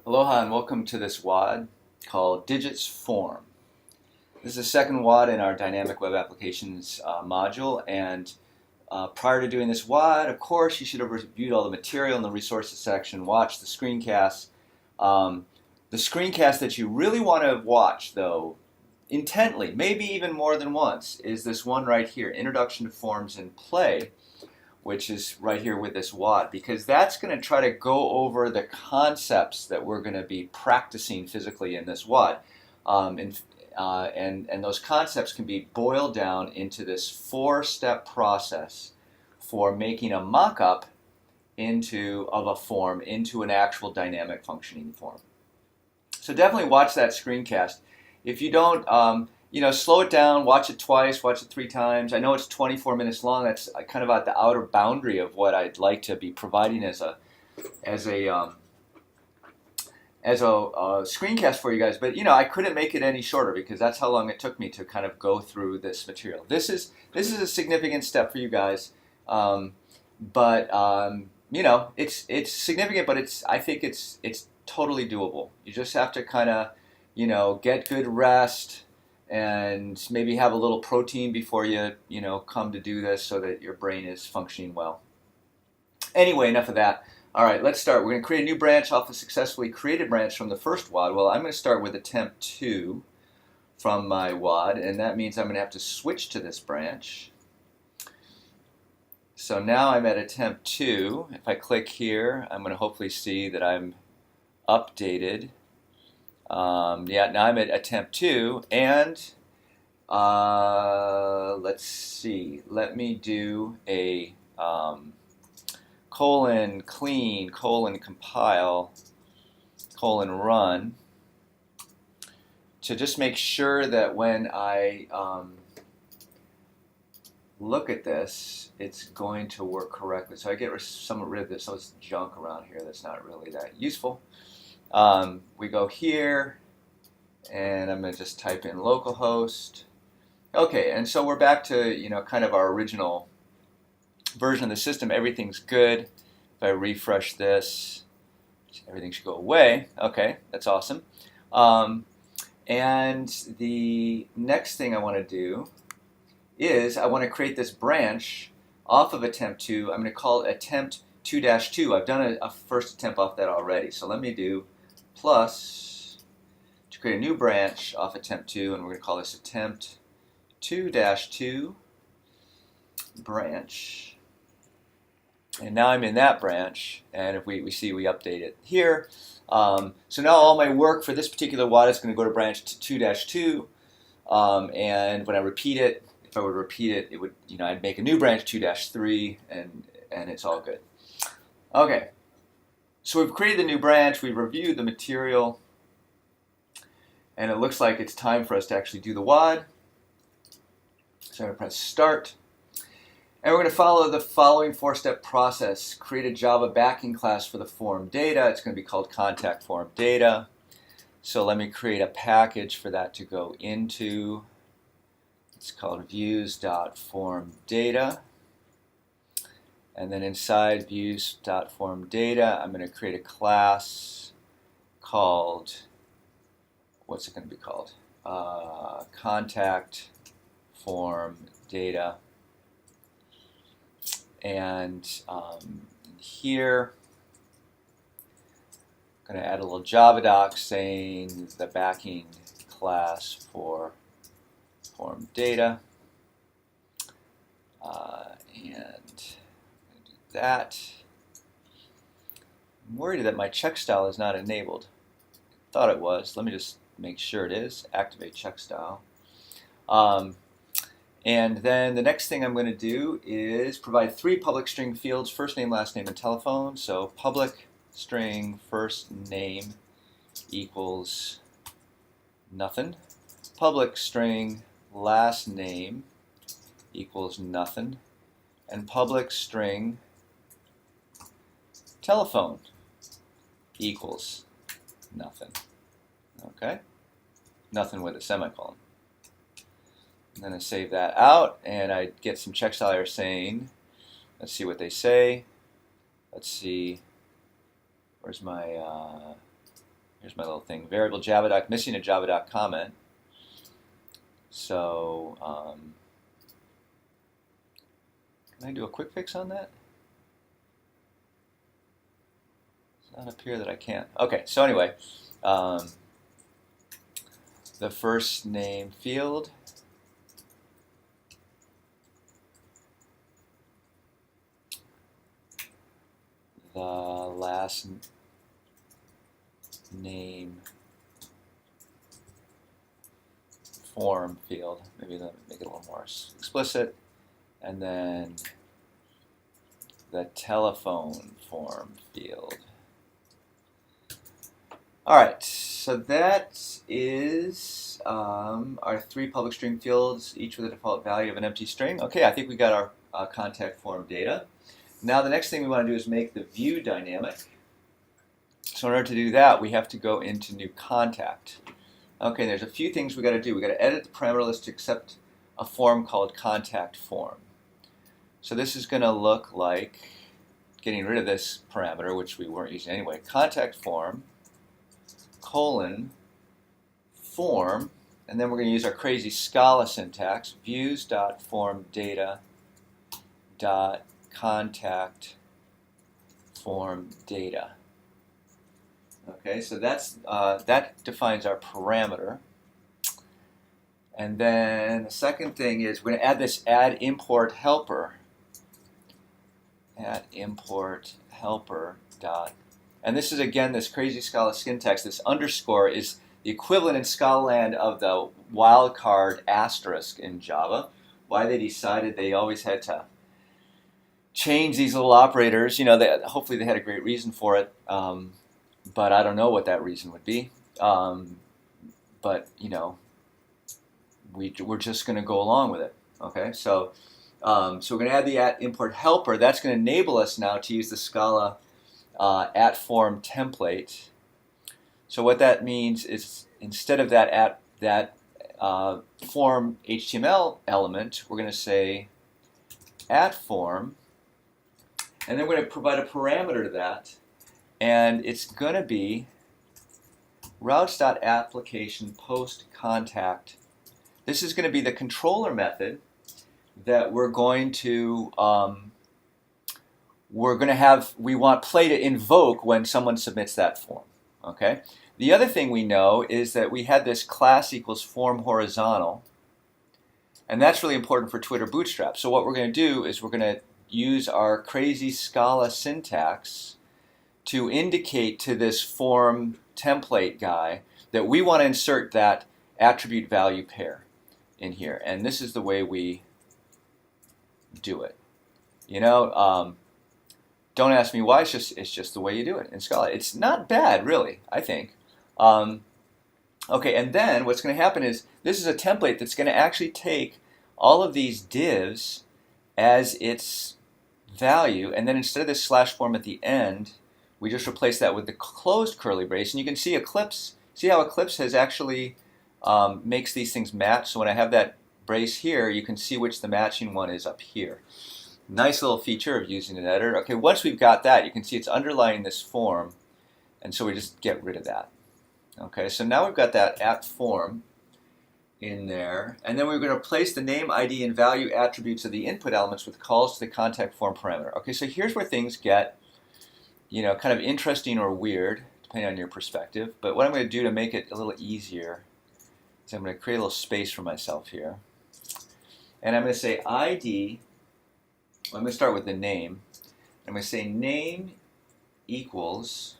Aloha and welcome to this WOD called Digits Form. This is the second WOD in our Dynamic Web Applications module, and prior to doing this WOD, of course, you should have reviewed all the material in the resources section, watched the screencasts. The screencast that you really want to watch, though, intently, maybe even more than once, is this one right here, Introduction to Forms in Play, which is right here with this WOD, because that's going to try to go over the concepts that we're going to be practicing physically in this WOD. And those concepts can be boiled down into this four-step process for making a mock-up of a form into an actual dynamic functioning form. So definitely watch that screencast. If you don't, slow it down, watch it twice, watch it 3 times. I know it's 24 minutes long. That's kind of at the outer boundary of what I'd like to be providing as a screencast for you guys. But I couldn't make it any shorter because that's how long it took me to kind of go through this material. This is a significant step for you guys, it's significant, but I think it's totally doable. You just have to kind of get good rest and maybe have a little protein before you come to do this so that your brain is functioning well. Anyway, enough of that. All right, let's start. We're going to create a new branch off a successfully created branch from the first WOD. Well, I'm going to start with attempt 2 from my WOD, and that means I'm going to have to switch to this branch. So now I'm at attempt 2. If I click here, I'm going to hopefully see that I'm updated. Now I'm at attempt 2, and let's see. Let me do a :clean, :compile, :run to just make sure that when I look at this, it's going to work correctly. So I get rid of this, so it's junk around here that's not really that useful. We go here, and I'm going to just type in localhost. Okay, and so we're back to kind of our original version of the system. Everything's good. If I refresh this, everything should go away. Okay, that's awesome. And the next thing I want to do is I want to create this branch off of attempt 2. I'm going to call it attempt 2-2. I've done a first attempt off that already. So let me do plus to create a new branch off attempt 2, and we're going to call this attempt 2-2 branch. And now I'm in that branch, and if we see we update it here. So now all my work for this particular WOD is going to go to branch 2-2, and when I repeat it, if I would repeat it, it would I'd make a new branch 2-3, and it's all good. Okay, so we've created the new branch, we've reviewed the material, and it looks like it's time for us to actually do the WOD. So I'm going to press start. And we're going to follow the following 4-step process. Create a Java backing class for the form data. It's going to be called contact form data. So let me create a package for that to go into. It's called views.formData. And then inside views.formData, I'm going to create a class called, what's it going to be called? Contact form data. And here, I'm going to add a little Java doc saying the backing class for form data. And do that. I'm worried that my check style is not enabled. Thought it was. Let me just make sure it is. Activate check style. And then the next thing I'm going to do is provide 3 public string fields: first name, last name, and telephone. So public string first name equals nothing. Public string last name equals nothing. And public string telephone equals nothing. Okay? Nothing with a semicolon. I'm going to save that out, and I get some check style errors saying, let's see what they say. Let's see, where's my Here's my little thing, variable Java doc, missing a Java doc comment. So can I do a quick fix on that? It's not up here that I can't. Okay, so anyway, the first name field, the last name form field, maybe let me make it a little more explicit, and then the telephone form field. All right, so that is our 3 public string fields, each with a default value of an empty string. Okay, I think we got our contact form data. Now the next thing we want to do is make the view dynamic. So in order to do that, we have to go into new contact. Okay, there's a few things we got to do. We got to edit the parameter list to accept a form called contact form. So this is going to look like getting rid of this parameter, which we weren't using anyway. Contact form colon form, and then we're going to use our crazy Scala syntax, views.formData.contact form data. Okay, so that defines our parameter. And then the second thing is we're going to add this add import helper. Add import helper dot. And this is again this crazy Scala syntax. This underscore is the equivalent in Scala land of the wildcard asterisk in Java. Why they decided they always had to change these little operators, you know, hopefully they had a great reason for it. But I don't know what that reason would be. But you know, we're just going to go along with it. Okay, so we're going to add the at import helper. That's going to enable us now to use the Scala at form template. So what that means is instead of that form HTML element, we're going to say at form, and then we're going to provide a parameter to that. And it's going to be routes.application post contact. This is going to be the controller method that we want play to invoke when someone submits that form. Okay. The other thing we know is that we had this class equals form horizontal, and that's really important for Twitter Bootstrap. So what we're going to do is we're going to use our crazy Scala syntax to indicate to this form template guy that we want to insert that attribute value pair in here. And this is the way we do it. You know, don't ask me why, it's just the way you do it in Scala. It's not bad, really, I think. Okay, and then what's going to happen is this is a template that's going to actually take all of these divs as its value, and then instead of this slash form at the end, we just replace that with the closed curly brace, and you can see Eclipse. See how Eclipse has actually makes these things match. So when I have that brace here, you can see which the matching one is up here. Nice little feature of using an editor. Okay, once we've got that, you can see it's underlying this form, and so we just get rid of that. Okay, so now we've got that at form in there, and then we're going to replace the name, ID, and value attributes of the input elements with calls to the contact form parameter. Okay, so here's where things get, you know, kind of interesting or weird, depending on your perspective. But what I'm going to do to make it a little easier is I'm going to create a little space for myself here. And I'm going to say ID, I'm going to start with the name. I'm going to say name equals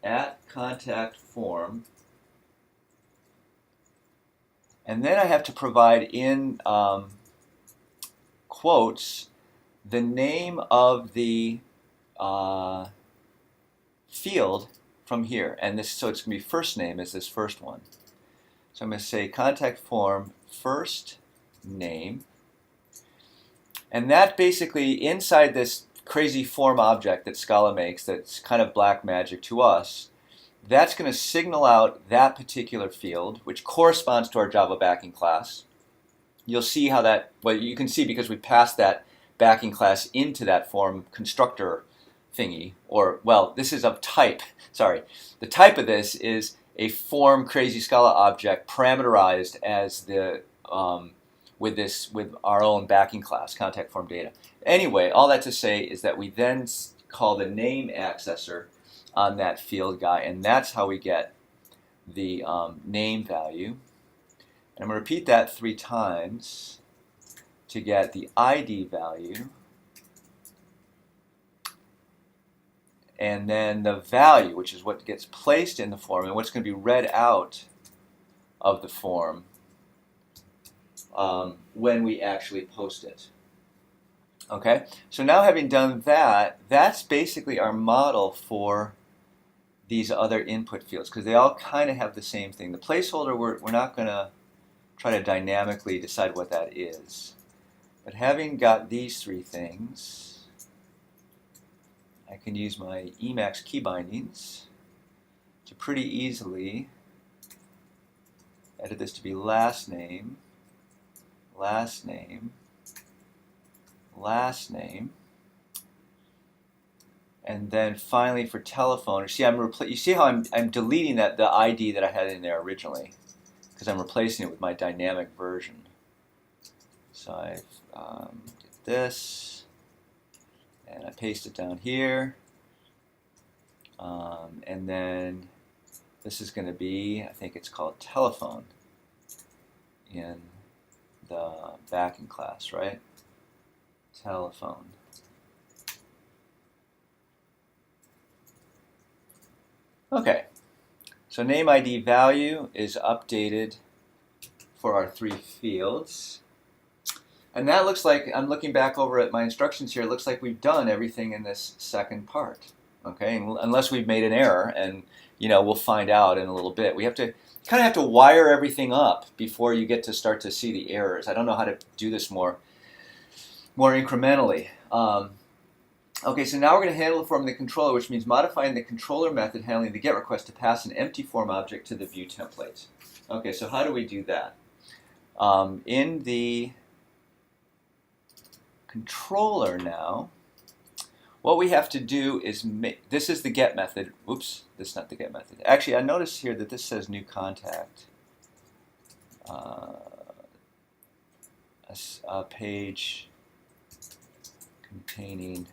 at contact form. And then I have to provide in quotes the name of the field from here, and this, so it's going to be first name is this first one. So I'm going to say contact form first name, and that basically inside this crazy form object that Scala makes that's kind of black magic to us, that's going to signal out that particular field, which corresponds to our Java backing class. You'll see how that, well, you can see because we passed that backing class into that form constructor thingy, or, well, this is of type, sorry. The type of this is a form crazy Scala object parameterized as the, with our own backing class, contact form data. Anyway, all that to say is that we then call the name accessor on that field guy, and that's how we get the name value. And I'm going to repeat that 3 times to get the ID value, and then the value, which is what gets placed in the form and what's going to be read out of the form when we actually post it. Okay, so now having done that, that's basically our model for these other input fields, because they all kind of have the same thing. The placeholder, we're not going to try to dynamically decide what that is. But having got these 3 things, I can use my Emacs key bindings to pretty easily edit this to be last name, last name, last name, and then finally for telephone. You see how I'm deleting the ID that I had in there originally, because I'm replacing it with my dynamic version. So I get this, and I paste it down here, and then this is going to be, I think it's called telephone in the backing class, right? Telephone. Okay, so name ID value is updated for our 3 fields. And that looks like, I'm looking back over at my instructions here, it looks like we've done everything in this second part. Okay, unless we've made an error, and we'll find out in a little bit. We kind of have to wire everything up before you get to start to see the errors. I don't know how to do this more incrementally. Okay, so now we're going to handle the form of the controller, which means modifying the controller method handling the GET request to pass an empty form object to the view template. Okay, so how do we do that? In the controller now, what we have to do is this is the GET method. Oops, this is not the GET method. Actually, I noticed here that this says new contact. A page containing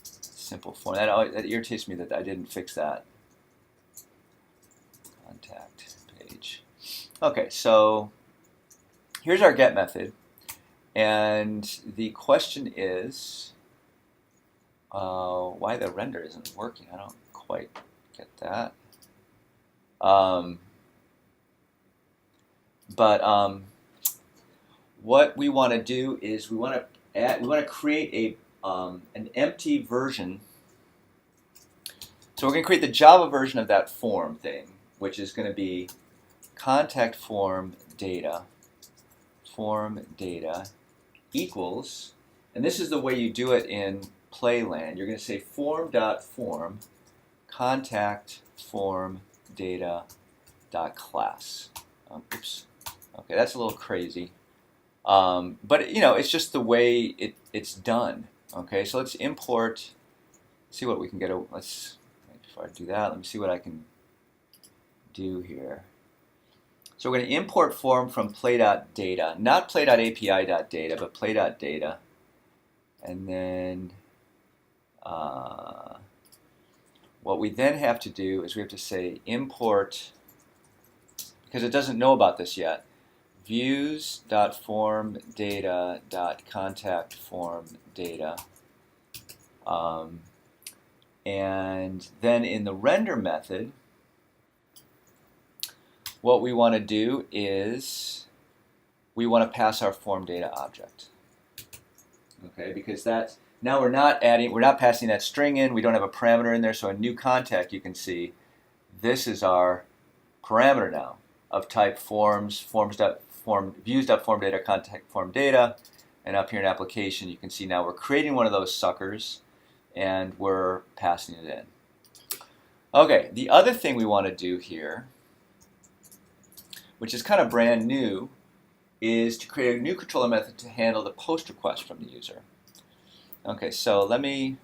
simple form. That irritates me that I didn't fix that. Contact page. Okay, so here's our GET method, and the question is why the render isn't working. I don't quite get that. What we want to do is we want to create an empty version. So we're going to create the Java version of that form thing, which is going to be contact form data equals, and this is the way you do it in Playland. You're going to say form.form contact form data dot-class. Oops. Okay, that's a little crazy. But it's just the way it's done. Okay, so let's import. See what we can get. Before I do that, let me see what I can do here. So we're going to import form from play.data, not play.api.data, but play.data, and then what we then have to do is we have to say import, because it doesn't know about this yet, views.formData.contactFormData. And then in the render method, what we want to do is we want to pass our form data object. Okay, because now we're not passing that string in, we don't have a parameter in there, so a new contact, you can see this is our parameter now of type views.formData contact form data, and up here in application you can see now we're creating one of those suckers and we're passing it in. Okay, the other thing we want to do here, which is kind of brand new, is to create a new controller method to handle the post request from the user. Okay, so let me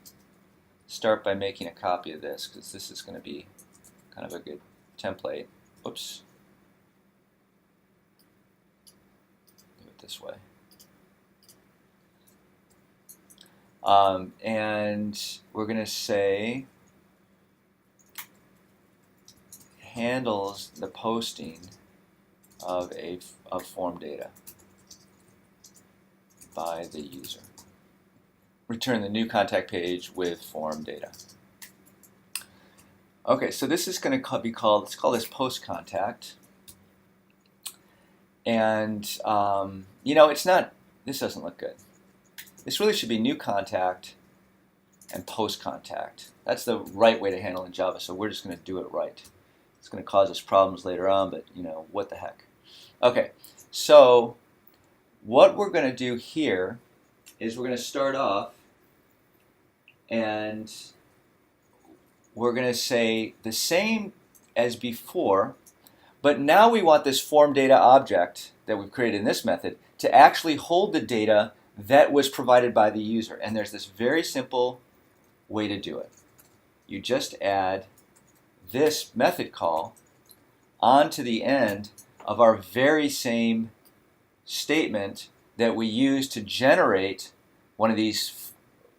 start by making a copy of this, because this is going to be kind of a good template. Oops. Do it this way. And we're going to say handles the posting of form data by the user. Return the new contact page with form data. Okay, so this is going to be called, let's call this post contact. And, you know, it's not, this doesn't look good. This really should be new contact and post contact. That's the right way to handle in Java, so we're just going to do it right. It's going to cause us problems later on, but, you know, what the heck. Okay, so what we're going to do here is we're going to start off and we're going to say the same as before, but now we want this form data object that we've created in this method to actually hold the data that was provided by the user. And there's this very simple way to do it. You just add this method call onto the end of our very same statement that we use to generate one of these,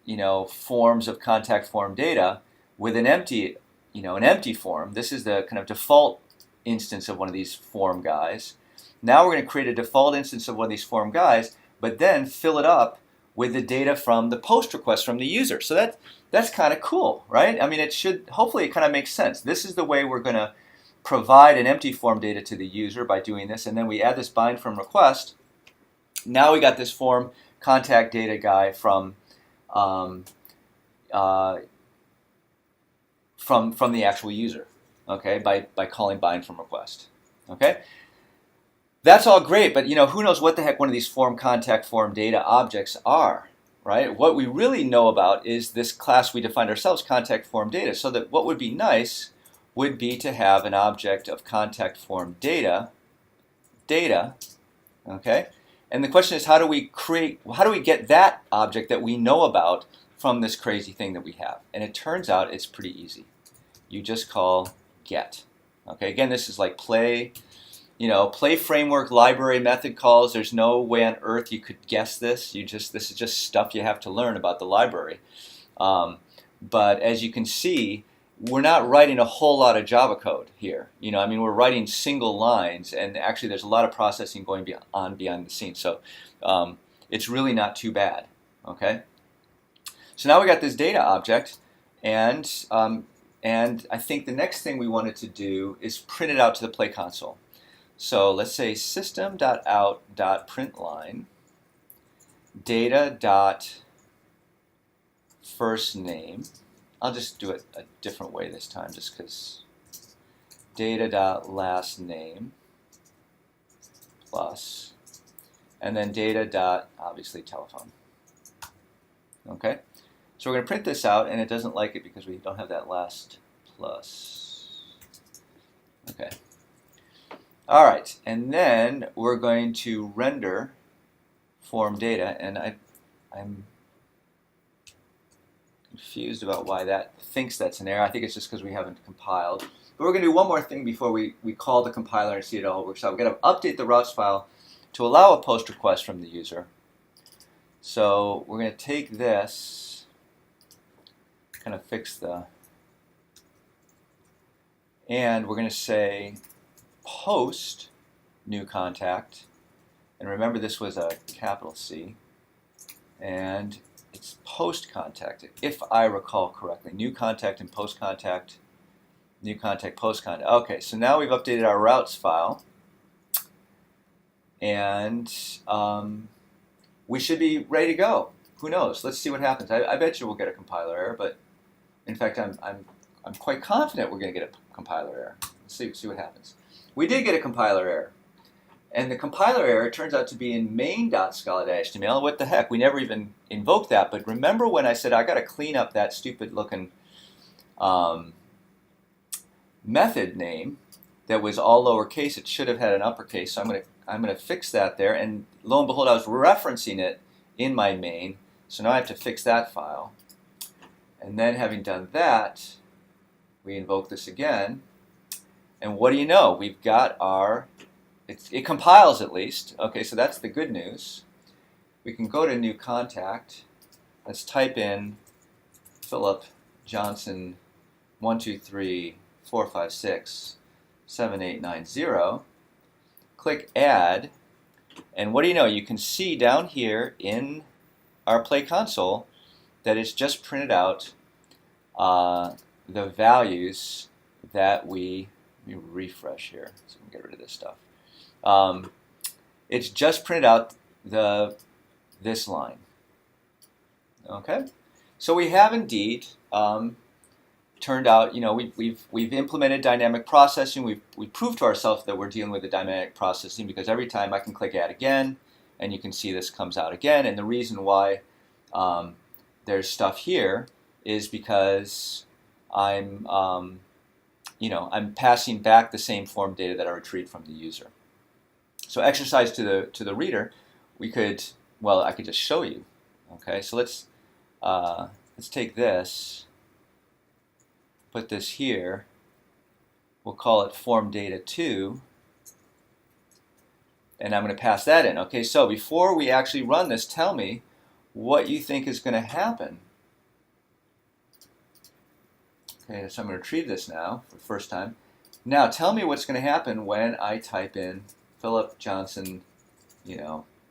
you know, forms of contact form data with an empty, you know, an empty form. This is the kind of default instance of one of these form guys. Now we're going to create a default instance of one of these form guys, but then fill it up with the data from the post request from the user. So that's kind of cool, right? I mean, it should, hopefully it kind of makes sense. This is the way we're going to provide an empty form data to the user by doing this, and then we add this bind from request. Now we got this form contact data guy from the actual user, okay, by calling bind from request, okay? That's all great, but you know, who knows what the heck one of these form contact form data objects are, right? What we really know about is this class we defined ourselves, contact form data, so that what would be nice would be to have an object of contact form data, okay? And the question is, how do we get that object that we know about from this crazy thing that we have? And it turns out it's pretty easy. You just call get, okay? Again, this is like play framework library method calls. There's no way on earth you could guess this. This is just stuff you have to learn about the library. But as you can see, we're not writing a whole lot of Java code here. You know, I mean, we're writing single lines, and actually there's a lot of processing going on behind the scenes. So it's really not too bad, okay? So now we got this data object, and I think the next thing we wanted to do is print it out to the play console. So let's say system.out.println data.firstName. I'll just do it a different way this time, just because data.lastName plus, and then data.obviously telephone. Okay, so we're going to print this out, and it doesn't like it because we don't have that last plus. Okay. All right, and then we're going to render form data, and I'm confused about why that thinks that's an error. I think it's just because we haven't compiled. But we're going to do one more thing before we call the compiler and see it all works out. We're going to update the routes file to allow a post request from the user. So we're going to take this, kind of fix the, and we're going to say post new contact, and remember this was a capital C, and it's post contact, if I recall correctly. New contact and post contact, new contact, post contact. Okay, so now we've updated our routes file, and we should be ready to go. Who knows? Let's see what happens. I bet you we'll get a compiler error, but in fact, I'm quite confident we're going to get a compiler error. Let's see what happens. We did get a compiler error. And the compiler error turns out to be in main.scala-html. What the heck? We never even invoked that. But remember when I said I got to clean up that stupid looking method name that was all lowercase? It should have had an uppercase. So I'm going to fix that there. And lo and behold, I was referencing it in my main. So now I have to fix that file. And then having done that, we invoke this again. And what do you know? We've got our, it compiles at least. Okay, so that's the good news. We can go to new contact. Let's type in Philip Johnson 123456789 Click add. And what do you know? You can see down here in our Play console that it's just printed out the values that let me refresh here so we can get rid of this stuff. It's just printed out this line. Okay, so we have indeed turned out, you know, we've implemented dynamic processing. We've proved to ourselves that we're dealing with the dynamic processing because every time I can click add again, and you can see this comes out again. And the reason why there's stuff here is because I'm passing back the same form data that I retrieved from the user. So exercise to the reader, I could just show you. Okay, so let's take this, put this here. We'll call it form data 2, and I'm going to pass that in. Okay, so before we actually run this, tell me what you think is going to happen. Okay, so I'm going to retrieve this now for the first time. Now tell me what's going to happen when I type in Philip Johnson,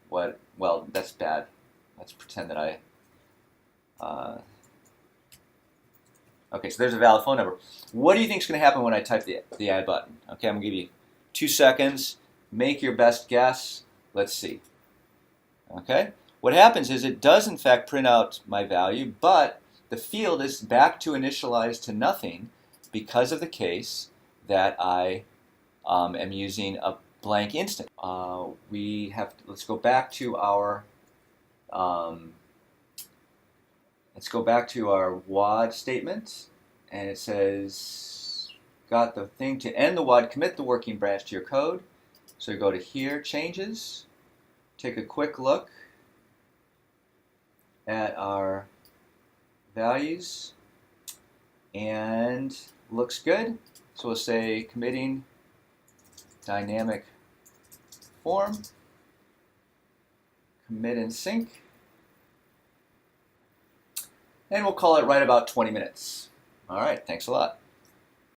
well, that's bad. Let's pretend that okay, so there's a valid phone number. What do you think is going to happen when I type the add button? Okay, I'm going to give you 2 seconds. Make your best guess. Let's see. Okay, what happens is it does in fact print out my value, but the field is back to initialize to nothing because of the case that I am using a blank instant. Let's go back to our WOD statement, and it says got the thing to end the WOD, commit the working branch to your code. So you go to here, changes, take a quick look at our values, and looks good. So we'll say committing dynamic form, commit and sync, and we'll call it right about 20 minutes. All right, thanks a lot.